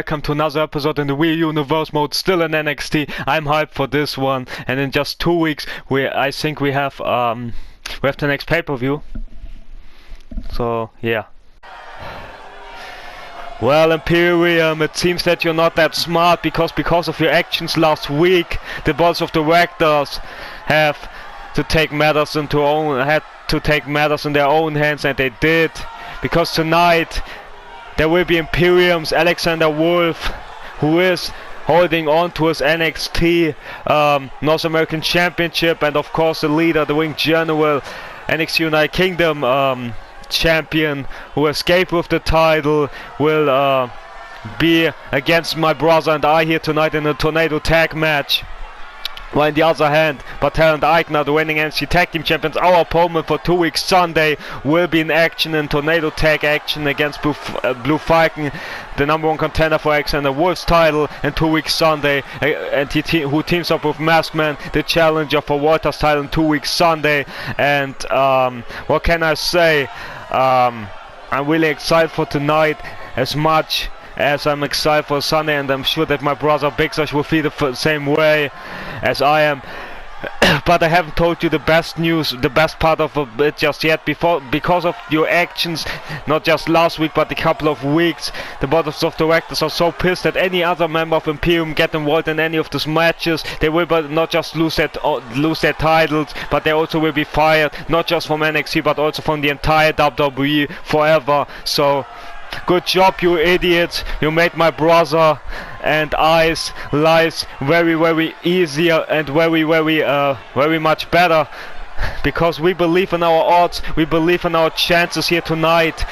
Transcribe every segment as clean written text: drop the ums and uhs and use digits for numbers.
welcome to another episode in the Wii Universe mode, still in NXT. I'm hyped for this one, and in just 2 weeks I think we have the next pay-per-view. So yeah. Well, Imperium, it seems that you're not that smart because of your actions last week, the boss of the Raptors have to take matters in their own hands, and they did. Because tonight there will be Imperium's Alexander Wolf, who is holding on to his NXT North American Championship, and of course the leader, the Ring General, NXT United Kingdom champion, who escaped with the title, will be against my brother and I here tonight in a tornado tag match. While on the other hand, Bartel and Eichner, the reigning NXT Tag Team Champions, our opponent for 2 weeks Sunday, will be in action in tornado tag action against Blue Falcon, the #1 contender for Alexander Wolf's title, in 2 weeks Sunday, and who teams up with Maskman, the challenger for Walter's title, in 2 weeks Sunday. And what can I say? I'm really excited for tonight, as much as I'm excited for Sunday, and I'm sure that my brother Big Sash will feel the same way as I am. But I haven't told you the best news, the best part of it just yet. Because of your actions, not just last week but a couple of weeks, the boards of directors are so pissed that any other member of Imperium get involved in any of these matches. They will not just lose their titles, but they also will be fired, not just from NXT but also from the entire WWE forever. So good job, you idiots. You made my brother and I's lives very, very easier and very much better. Because we believe in our odds, we believe in our chances here tonight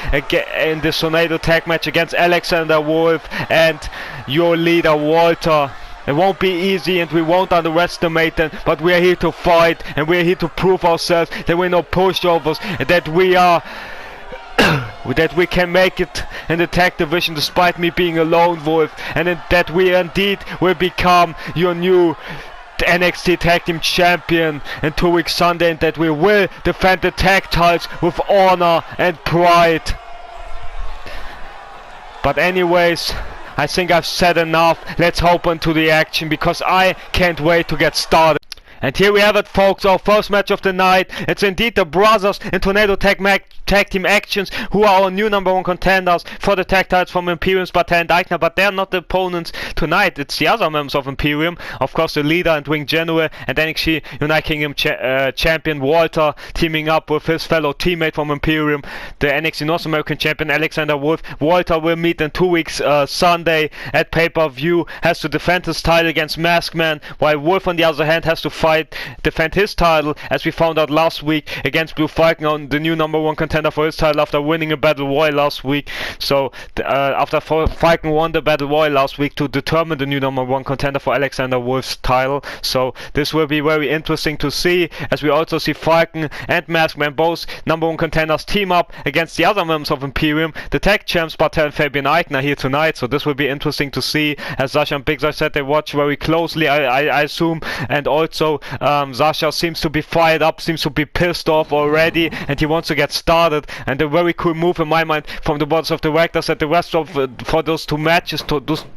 in this tornado tag match against Alexander Wolf and your leader Walter. It won't be easy and we won't underestimate them, but we are here to fight and we are here to prove ourselves that we're no pushovers and that we are that we can make it in the tag division despite me being a lone wolf, and that we indeed will become your new NXT Tag Team Champion in 2 weeks Sunday, and that we will defend the tag titles with honor and pride. But anyways, I think I've said enough. Let's hop into the action, because I can't wait to get started. And here we have it, folks, our first match of the night. It's indeed the brothers in Tornado Tag Team Actions, who are our new #1 contenders for the tag titles from Imperium's Bartel and Eichner, but they're not the opponents tonight. It's the other members of Imperium, of course the leader and Ring General and NXT United Kingdom champion Walter, teaming up with his fellow teammate from Imperium, the NXT North American champion Alexander Wolf. Walter will meet in 2 weeks Sunday at pay-per-view, has to defend his title against Maskman, while Wolf on the other hand has to defend his title, as we found out last week, against Blue Falcon, on the new #1 contender for his title after winning a Battle Royal last week. So after Falcon won the Battle Royal last week to determine the new #1 contender for Alexander Wolf's title. So this will be very interesting to see, as we also see Falcon and Maskman, both #1 contenders, team up against the other members of Imperium, the tag champs Bartel and Fabian Eichner, here tonight. So this will be interesting to see, as Sascha and Big Sash said they watch very closely, I assume. And also Sascha seems to be fired up, seems to be pissed off already, and he wants to get started. And a very cool move in my mind from the boards of directors, that the rest of for those two matches,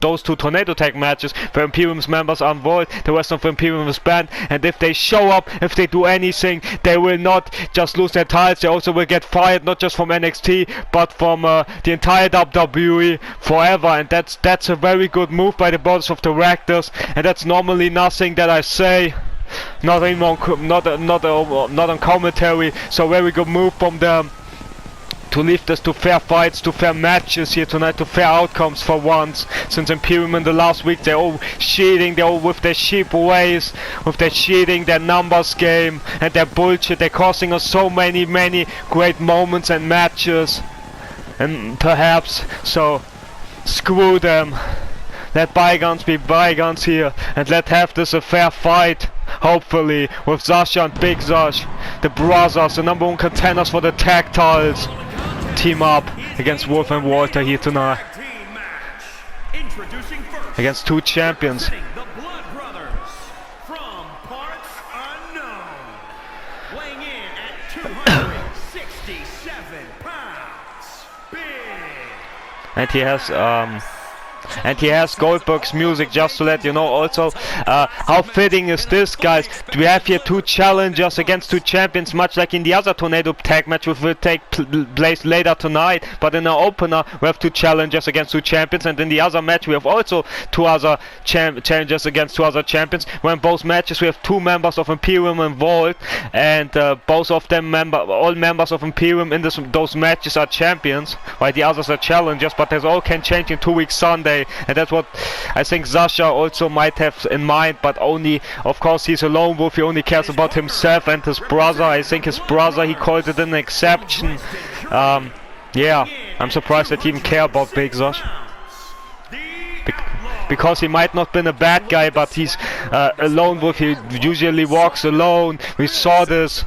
those two tornado tag matches where Imperium's members are involved, the rest of Imperium is banned, and if they show up, if they do anything, they will not just lose their titles, they also will get fired, not just from NXT but from the entire WWE forever. And that's a very good move by the boards of directors, and that's normally nothing that I say, not on commentary. So very good move from them to leave this to fair fights, to fair matches here tonight, to fair outcomes for once. Since Imperium in the last week, they're all cheating, they're all with their cheap ways, with their cheating, their numbers game and their bullshit. They're costing us so many great moments and matches, and perhaps, so screw them. Let bygones be bygones here, and let's have this a fair fight, hopefully, with Sascha and Big Sash, the brothers, the #1 contenders for the tag titles, team up against Wolf and Walter here tonight, against two champions. And he has and he has Goldberg's music, just to let you know also. How fitting is this, guys? We have here two challengers against two champions, much like in the other Tornado tag match which will take place later tonight. But in our opener we have two challengers against two champions, and in the other match we have also two other challengers against two other champions. When both matches we have two members of Imperium involved, and both of them all members of Imperium in those matches are champions, while the others are challengers. But this all can change in 2 weeks Sunday, and that's what I think Sasha also might have in mind. But only, of course, he's a lone wolf. He only cares about himself and his brother. I think his brother, he called it an exception. Yeah, I'm surprised that he even care about Big Sash. Because he might not been a bad guy, but he's a lone wolf. He usually walks alone. We saw this,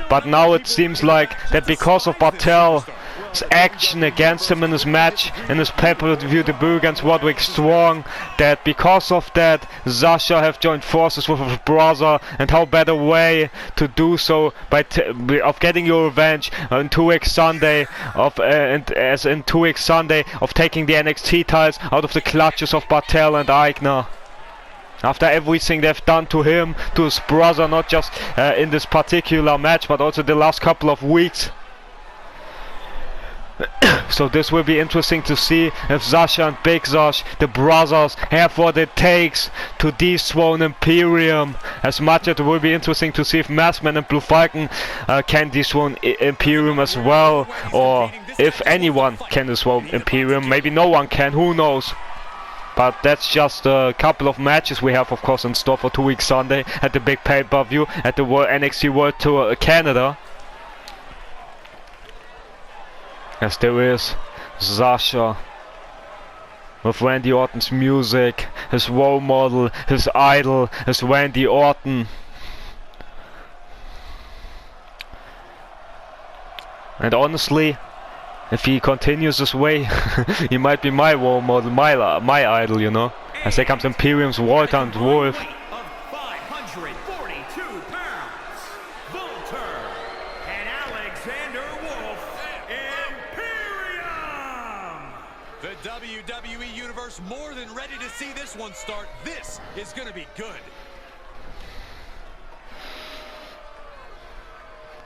but now it seems like that because of Bartel's action against him in his match, in his pay-per-view debut against Roderick Strong, that because of that Sasha have joined forces with his brother. And how better way to do so by of getting your revenge on 2 weeks Sunday as in 2 weeks Sunday of taking the NXT titles out of the clutches of Bartel and Eichner. After everything they've done to him, to his brother, not just in this particular match, but also the last couple of weeks. So this will be interesting to see if Sasha and Big Sash, the brothers, have what it takes to dethrone Imperium. As much as it will be interesting to see if Maskman and Blue Falcon can dethrone Imperium as well, or if anyone can dethrone Imperium. Maybe no one can, who knows. But that's just a couple of matches we have, of course, in store for 2 weeks Sunday at the big pay-per-view at the NXT World Tour Canada. As there is Sasha with Randy Orton's music, his role model, his idol is Randy Orton. And honestly, if he continues this way, he might be my role model, my idol, you know. As here comes Imperium's Walter and Wolf. The WWE Universe more than ready to see this one start. This is going to be good.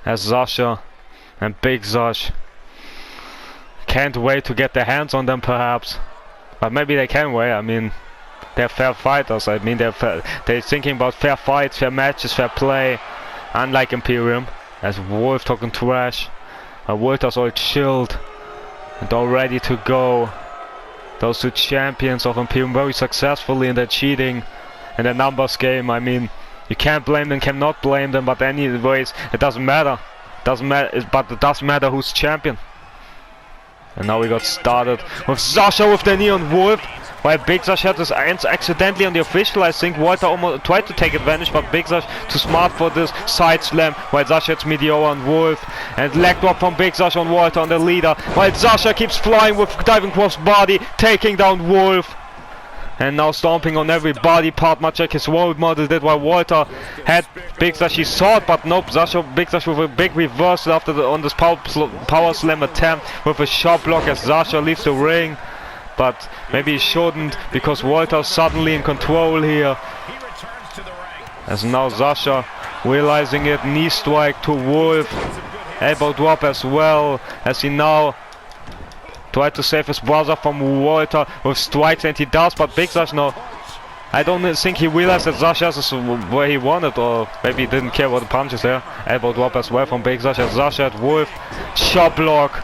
As Sasha and Big Sash can't wait to get their hands on them, perhaps. But maybe they can wait. I mean, they're fair fighters. I mean, they're thinking about fair fights, fair matches, fair play. Unlike Imperium, as Wolf talking trash. Walter's all chilled and all ready to go. Those two champions of Imperium very successfully in their cheating and their numbers game. I mean, you can't blame them, cannot blame them, but anyways, it doesn't matter. But it does matter who's champion. And now we got started with Sasha with the knee on Wolf, while Big Sash had his hands accidentally on the official. I think Walter almost tried to take advantage, but Big Sash too smart for this side slam, while Sasha hits Meteor on Wolf. And leg drop from Big Sash on Walter on the leader, while Sasha keeps flying with diving cross body, taking down Wolf. And now stomping on every body part, much like his role model did, while Walter had Big Sash, he saw it, but nope, Big Sash with a big reversal after on this power slam attempt with a sharp block as Sasha leaves the ring. But maybe he shouldn't, because Walter's suddenly in control here. As now Sasha realizing it, knee strike to Wolf, elbow drop as well, as he now tried to save his brother from Walter with strikes, and he does, but Big Sash now, I don't think he realized that Sasha is where he wanted, or maybe he didn't care what the punches there. Elbow drop as well from Big Sash as Sasha at Wolf, sharp block.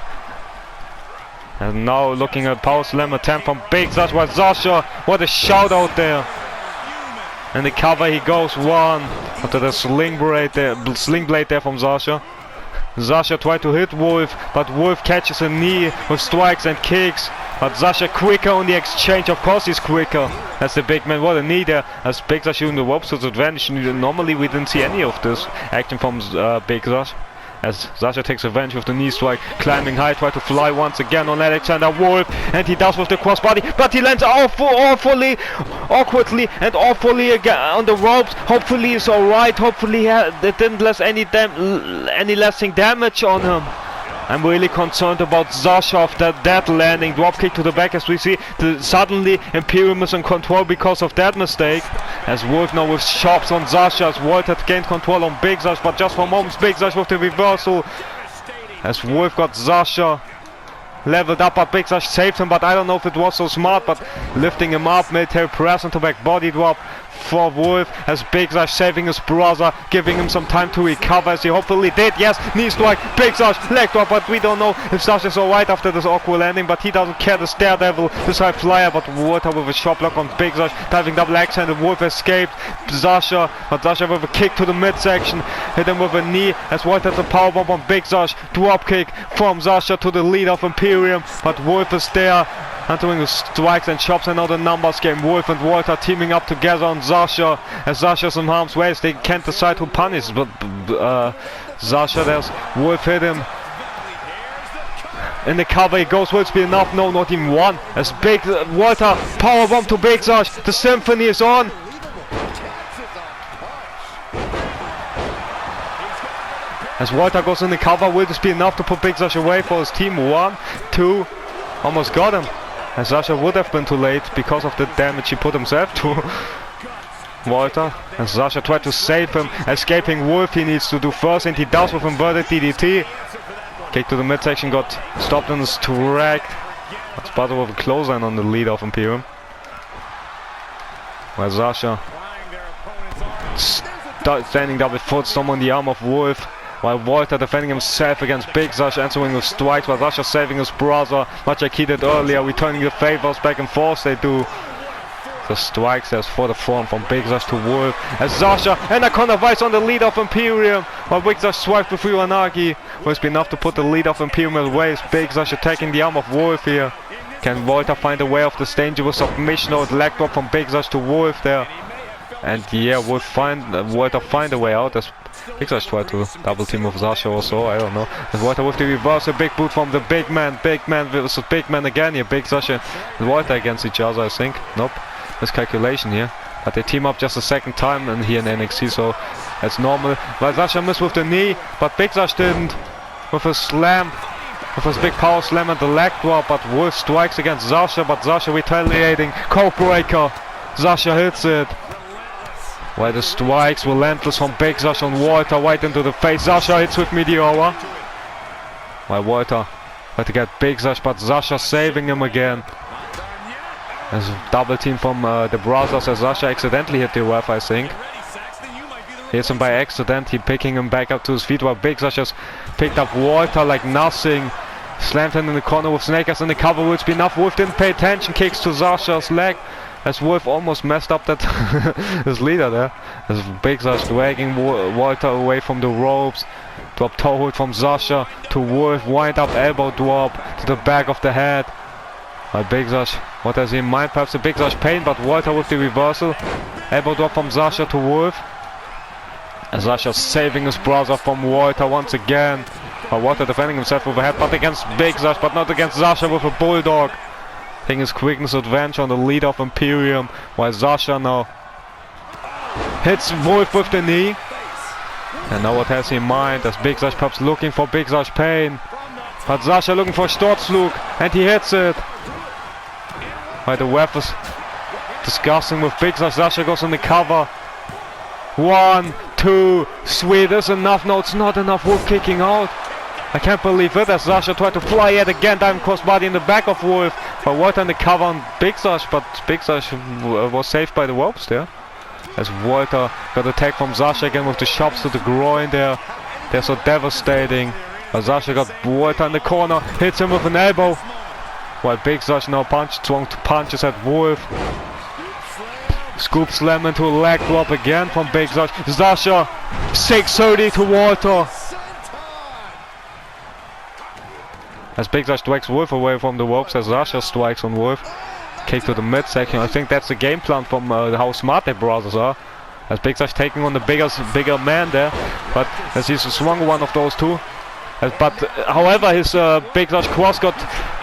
And now looking at power slam attempt from Big Sash, while Sasha, what a shout out there. And the cover he goes one after the sling blade there from Sasha. Sasha tried to hit Wolf, but Wolf catches a knee with strikes and kicks. But Sasha quicker on the exchange, of course he's quicker. As the big man, what a knee there. As Big Sash using the ropes to his advantage. Normally we didn't see any of this action from Big Sash. As Sasha takes advantage of the knee strike, climbing high, try to fly once again on Alexander Wolf, and he does with the crossbody, but he lands awkwardly and awfully again on the ropes. Hopefully he's alright, hopefully it didn't less any lasting damage on him. I'm really concerned about Sascha after that landing. Drop kick to the back as we see. Suddenly Imperium is in control because of that mistake. As Wolf now with chops on Sascha. As Wolf had gained control on Big Sash, but just for moments Big Sash with the reversal. As Wolf got Sascha leveled up, but Big Sash saved him, but I don't know if it was so smart, but lifting him up, military press into back body drop for Wolf, as Big Sash saving his brother, giving him some time to recover, as he hopefully did. Yes, knee strike, Big Sash, leg drop, but we don't know if Sash is alright after this awkward landing, but he doesn't care, this Daredevil, this high flyer, but Walter with a shot block on Big Sash, diving double axe-handed, Wolf escaped, Sascha, but Sascha with a kick to the midsection, hit him with a knee, as Walter has a powerbomb on Big Sash, drop kick from Sascha to the lead of Imperium, but Wolf is there, entering the strikes and chops, and now the numbers game. Wolf and Walter teaming up together on Sascha, as Sascha's in harm's way, as they can't decide who punishes, but Sascha, there's Wolf hit him. In the cover he goes, will it be enough? No, not even one. As Big Walter powerbomb to Big Sash, the symphony is on. As Walter goes in the cover, will this be enough to put Big Sash away for his team? 1, 2, almost got him. And Sascha would have been too late because of the damage he put himself to Walter. And Sascha tried to save him, escaping Wolf he needs to do first, and he does with inverted DDT. Kick to the midsection, got stopped in his track. That's part of a close line on the lead of Imperium. Where Sascha standing double foot, stomp on the arm of Wolf. While Walter defending himself against Big Sash, answering with strikes, while Sascha saving his brother, much like he did earlier, returning the favors back and forth they do. The strikes as for the front from Big Sash to Wolf, as Sascha and a corner vice on the lead of Imperium, while Big Sash swipes with Uranagi, was enough to put the lead of Imperium away. Big Sash attacking the arm of Wolf here. Can Walter find a way off this dangerous submission or leg drop from Big Sash to Wolf there? And yeah, Walter find a way out as Big Sash tried to double team with Sascha also, I don't know. And Walter with the reverse, a big boot from the big man versus big man again here. Big Sash and Walter against each other, I think. Nope, miscalculation here. But they team up just a second time and here in NXT, so that's normal. While Sascha missed with the knee, but Big Sash didn't. With a slam, with his big power slam and the leg drop, but Wolf strikes against Sascha, but Sascha retaliating. Code breaker, Sascha hits it. While the strikes relentless from Big Sash on Walter, right into the face. Sascha hits with Meteora. While Walter had to get Big Sash, but Sascha saving him again. As a double team from the brothers, as Sascha accidentally hit the ref, I think. Hits him by accident, he picking him back up to his feet, while Big Sash has picked up Walter like nothing. Slammed him in the corner with Snakers in the cover, will be enough. Wolf didn't pay attention, kicks to Sascha's leg. As Wolf almost messed up that his leader there. As Big Sash dragging Walter away from the ropes. Drop toe hold from Sascha to Wolf. Wind up elbow drop to the back of the head. Big Sash, what has he in mind? Perhaps a Big Sash pain, but Walter with the reversal. Elbow drop from Sascha to Wolf. As Sascha saving his brother from Walter once again. Walter defending himself with a headbutt against Big Sash, but not against Sascha with a bulldog. Taking his quickness advantage on the lead of Imperium, while Sascha now hits Wolf with the knee. And now what has he in mind? As Big Sash perhaps looking for Big Sash pain, but Sascha looking for Sturzflug, and he hits it. While the ref is discussing with Big Sash, Sascha goes on the cover. 1, 2, 3, there's enough. No, it's not enough. Wolf kicking out. I can't believe it, as Sascha tried to fly yet again, diving crossbody in the back of Wolf. But Walter in the cover on Big Sash, but Big Sash was saved by the ropes there. As Walter got attacked from Sascha again with the chops to the groin there. They're so devastating. But Sascha got Walter in the corner, hits him with an elbow. While Big Sash now swung to punches at Wolf. Scoop slam into a leg drop again from Big Sash. Sascha 630 to Walter. As Big Sash strikes Wolf away from the ropes, as Sascha strikes on Wolf. Kick to the midsection. I think that's the game plan from how smart their brothers are. As Big Sash taking on the bigger man there, but as he's swung one of those two. However, his Big Sash cross got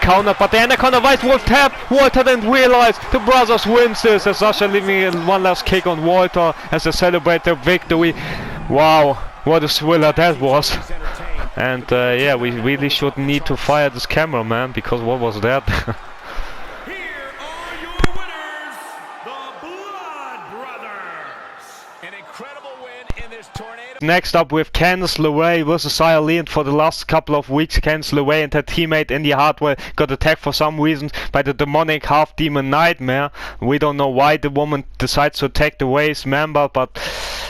countered, but the anaconda vice Wolf tap. Walter didn't realize the brothers wins this, as Sascha leaving one last kick on Walter as they celebrate their victory. Wow, what a thriller that was. And yeah, we really should need to fire this cameraman, because what was that? Here are your winners, the Blood Brothers. An incredible win in this tornado. Next up, we have Candice LeRae versus Eileen. For the last couple of weeks, Candice LeRae and her teammate Indy Hartwell got attacked for some reason by the demonic half-demon Nightmare. We don't know why the woman decides to attack the Wave's member, but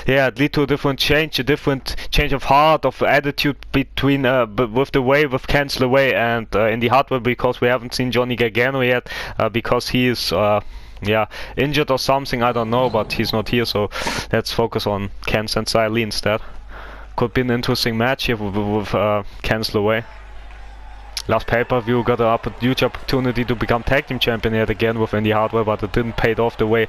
yeah, it led to a different change of heart, of attitude between with the Wave, with Candice LeRae and Indy Hartwell, because we haven't seen Johnny Gargano yet, because he is yeah, injured or something, I don't know, but he's not here, so let's focus on Candice and Eileen instead. Could be an interesting match here with Candice LeRae. Last pay-per-view got a huge opportunity to become tag team champion yet again with Indy Hartwell, but it didn't pay off the way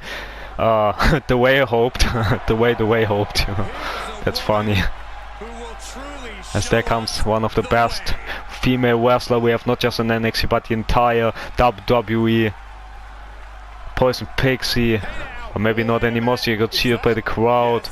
the way I hoped. the way hoped, you know. That's funny. As there comes one of the best female wrestler we have, not just in NXT but the entire WWE. Poison Pixie, or maybe not anymore, so you got cheered by the crowd.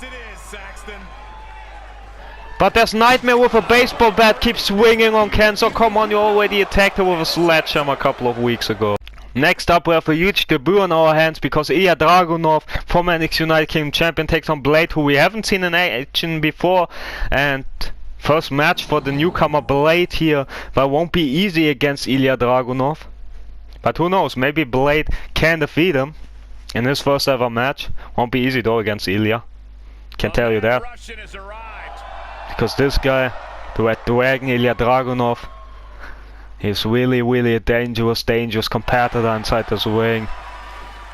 But there's Nightmare with a baseball bat, keeps swinging on Ken, so come on, you already attacked her with a sledgehammer a couple of weeks ago. Next up, we have a huge debut on our hands, because Ilya Dragunov, former NXT United Kingdom champion, takes on Blade, who we haven't seen in action before, and first match for the newcomer Blade here, but won't be easy against Ilya Dragunov. But who knows, maybe Blade can defeat him in his first ever match. Won't be easy though against Ilya. Can tell you that. Because this guy, the Red Dragon, Ilya Dragunov, he's really a dangerous competitor inside this ring.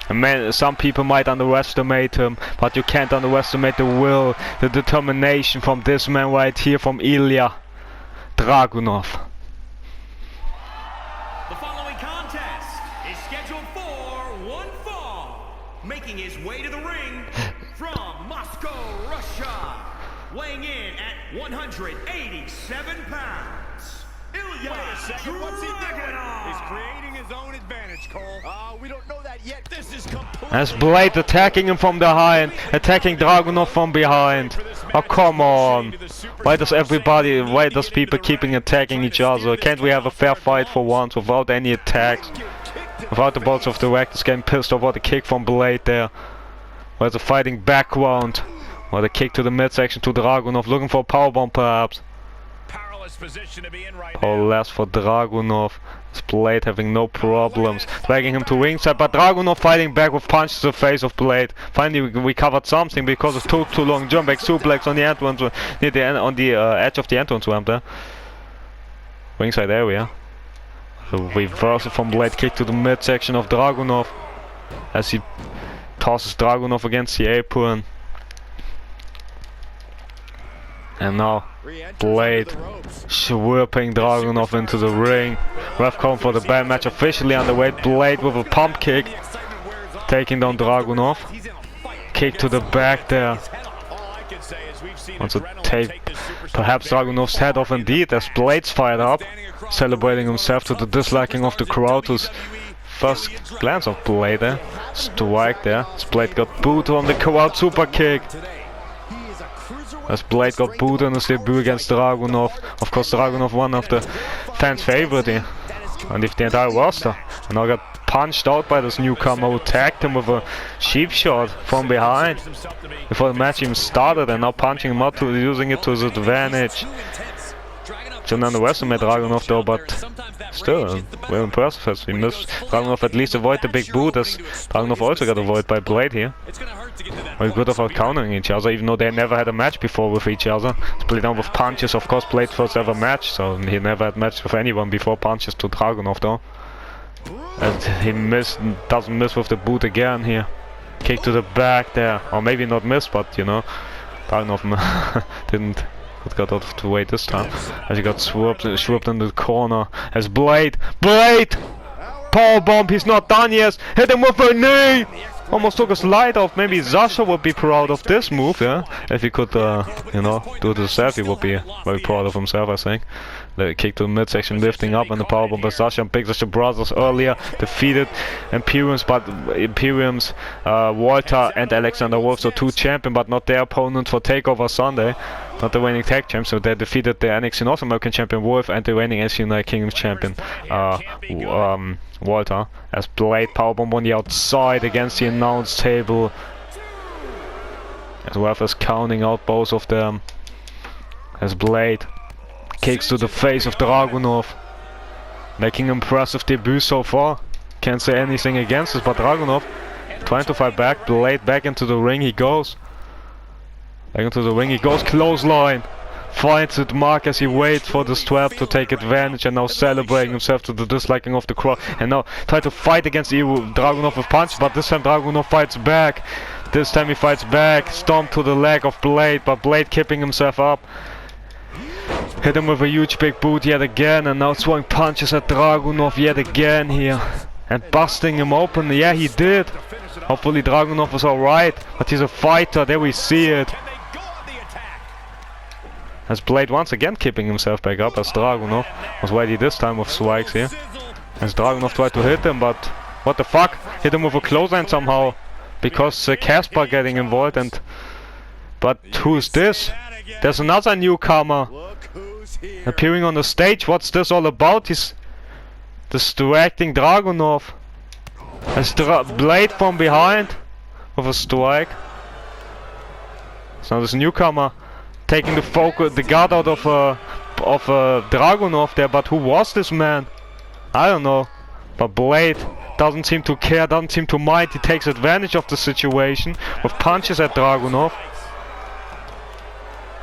And some people might underestimate him, but you can't underestimate the will, the determination from this man right here, from Ilya Dragunov. Making his way to the ring from Moscow, Russia, weighing in at 187 pounds, Ilya Dragunov. He's creating his own advantage, Cole. We don't know that yet. This is completely... As Blade attacking him from behind, attacking Dragunov from behind. Oh, come on. Why does people keeping attacking each other? Can't we have a fair fight for once without any attacks? Without the bolts of the Directors getting pissed off about the kick from Blade there. Where's the fighting background? Or the kick to the midsection to Dragunov, looking for a powerbomb perhaps. Powerless for Dragunov. This Blade having no problems. Dragging him to ringside, but Dragunov fighting back with punches to the face of Blade. Finally we covered something because it took too long. Jump back suplex on the entrance, near the on the edge of the entrance ramp there. Ringside area. A reversal from Blade, kick to the midsection of Dragunov as he tosses Dragunov against the apron. And now Blade whipping Dragunov into the ring. Ref calling for the bad match officially underway. Blade with a pump kick, taking down Dragunov. Kick to the back there. Wants to take perhaps Dragunov's head off indeed, as Blade's fired up, celebrating himself to the disliking of the crowd, whose first glance of Blade there. Strike there, as Blade got booed on the crowd super kick. As Blade got booed on his debut against Dragunov. Of course Dragunov, one of the fans' favorite here, and if the entire roster. And now got punched out by this newcomer who tagged him with a sheep shot from behind before the match even started, and now punching him out, using it to his advantage. Shouldn't underestimate Dragunov though, but still very impressive as we missed. Dragunov at least avoid the big boot, as Dragunov also got avoided by Blade here. Very good about countering each other, even though they never had a match before with each other. Split down with punches, of course Blade's first ever match, so he never had match with anyone before. Punches to Dragunov though. And he doesn't miss with the boot again here. Kick to the back there, or maybe not miss, but you know, Dragunov didn't. But got out of the way this time, as he got swooped in the corner. As Blade! Powerbomb, he's not done yet! Hit him with a knee! Almost took his light off. Maybe Sasha would be proud of this move, yeah? If he could, you know, do it himself, he would be very proud of himself, I think. The kick to the midsection, lifting up, and the powerbomb by Sasha and Big Sasha Brothers earlier defeated Imperiums, but Imperiums, Walter and Alexander Wolf, so 2 champions, but not their opponents for TakeOver Sunday, not the reigning tag champs. So they defeated the NXT North American champion Wolf and the reigning NXT United Kingdom champion Walter, as Blade powerbomb on the outside against the announce table, as well as counting out both of them, as Blade kicks to the face of Dragunov, making impressive debut so far. Can't say anything against this, but Dragunov trying to fight back. Blade back into the ring he goes. Back into the ring he goes, clothesline. Finds it mark as he waits for the strap to take advantage, and now celebrating himself to the disliking of the crowd. And now try to fight against Dragunov with punch, but this time Dragunov fights back. This time he fights back, stomp to the leg of Blade, but Blade keeping himself up. Hit him with a huge big boot yet again, and now throwing punches at Dragunov yet again here. And busting him open. Yeah, he did. Hopefully Dragunov is alright, but he's a fighter, there we see it. As Blade once again keeping himself back up, as Dragunov was ready this time with strikes here. As Dragunov tried to hit him, but what the fuck? Hit him with a clothesline somehow. Because Casper getting involved, and... But who's this? There's another newcomer appearing on the stage. What's this all about? He's distracting Dragunov. As Blade from behind with a strike. So this newcomer taking the focus, the guard out of Dragunov there. But who was this man? I don't know. But Blade doesn't seem to care, doesn't seem to mind. He takes advantage of the situation with punches at Dragunov.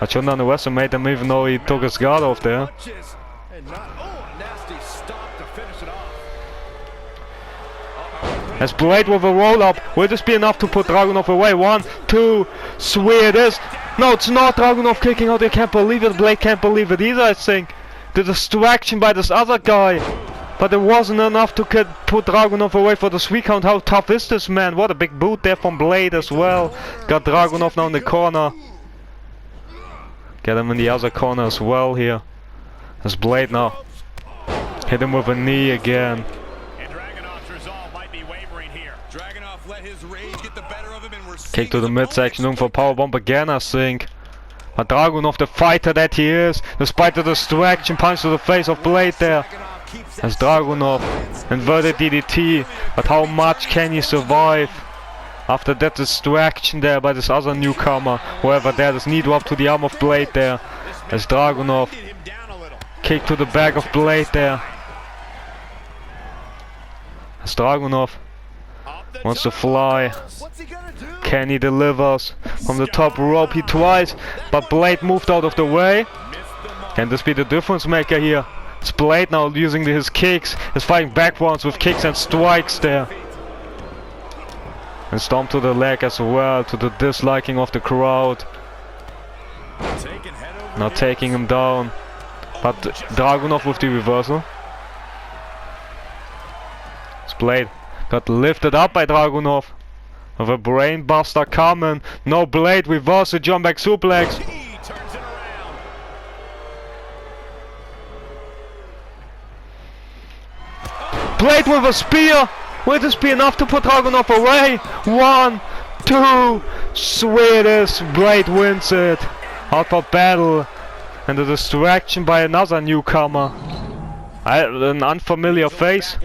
I shouldn't underestimate him, even though he took his guard off there. As Blade with a roll-up. Will this be enough to put Dragunov away? 1, 2, swear it is. No, it's not. Dragunov kicking out. I can't believe it. Blade can't believe it either, I think. The distraction by this other guy. But it wasn't enough to put Dragunov away for the 3 count. How tough is this man? What a big boot there from Blade as well. Got Dragunov now in the corner. Get him in the other corner as well here. As Blade now hit him with a knee again. Kick to the midsection, looking for powerbomb again, I think. But Dragunov, the fighter that he is, despite the distraction, punch to the face of Blade there. As Dragunov inverted DDT, but how much can he survive after that distraction there by this other newcomer? However, there is knee drop to the arm of Blade there. As Dragunov kick to the back of Blade there. As Dragunov wants to fly. Can he delivers from the top rope? He tries, but Blade moved out of the way. Can this be the difference maker here? It's Blade now using his kicks. He's fighting backwards with kicks and strikes there. And stomp to the leg as well, to the disliking of the crowd. Now taking him down. But Dragunov with the reversal. It's Blade got lifted up by Dragunov. With a brain buster coming. No, Blade reverse the jump back suplex. Blade with a spear. Will this be enough to put Dragunov away? 1, 2, swear it is. Blade wins it. Hardcore battle. And the distraction by another newcomer. An unfamiliar face.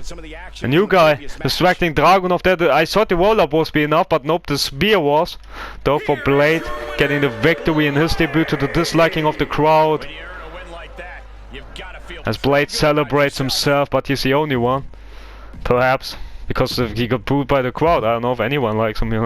A new guy distracting Dragunov there. I thought the roll-up was be enough, but nope, the spear was. Though for Blade getting the victory in his debut to the disliking of the crowd. As Blade celebrates himself, but he's the only one. Perhaps because he got booed by the crowd. I don't know if anyone likes him here.